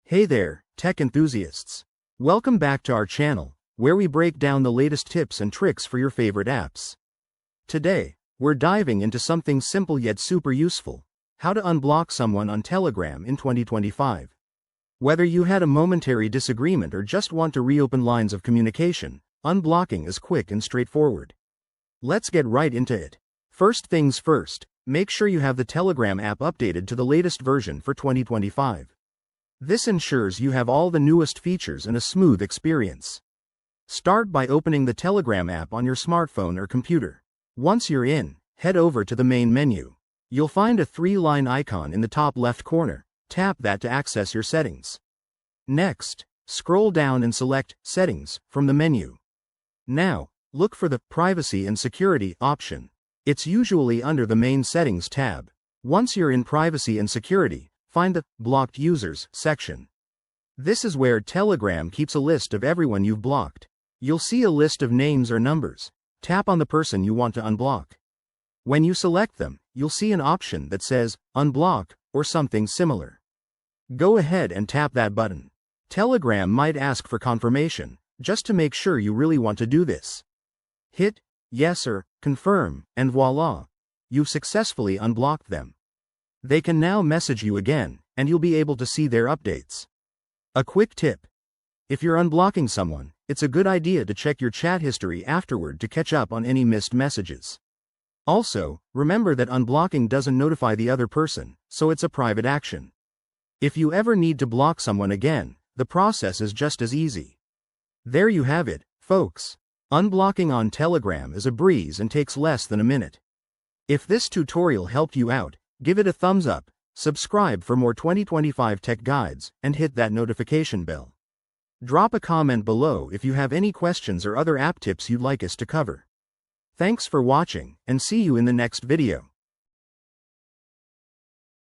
Hey there, tech enthusiasts. Welcome back to our channel, where we break down the latest tips and tricks for your favorite apps. Today, we're diving into something simple yet super useful: how to unblock someone on Telegram in 2025. Whether you had a momentary disagreement or just want to reopen lines of communication, unblocking is quick and straightforward. Let's get right into it. First things first, make sure you have the Telegram app updated to the latest version for 2025. This ensures you have all the newest features and a smooth experience. Start by opening the Telegram app on your smartphone or computer. Once you're in, head over to the main menu. You'll find a three-line icon in the top left corner. Tap that to access your settings. Next, scroll down and select Settings from the menu. Now, look for the Privacy and Security option. It's usually under the Main Settings tab. Once you're in Privacy and Security, find the Blocked Users section. This is where Telegram keeps a list of everyone you've blocked. You'll see a list of names or numbers. Tap on the person you want to unblock. When you select them, you'll see an option that says Unblock or something similar. Go ahead and tap that button. Telegram might ask for confirmation, just to make sure you really want to do this. Hit Yes or Confirm, and voila! You've successfully unblocked them. They can now message you again, and you'll be able to see their updates. A quick tip: if you're unblocking someone, it's a good idea to check your chat history afterward to catch up on any missed messages. Also, remember that unblocking doesn't notify the other person, so it's a private action. If you ever need to block someone again, the process is just as easy. There you have it, folks. Unblocking on Telegram is a breeze and takes less than a minute. If this tutorial helped you out, give it a thumbs up, subscribe for more 2025 tech guides, and hit that notification bell. Drop a comment below if you have any questions or other app tips you'd like us to cover. Thanks for watching, and see you in the next video.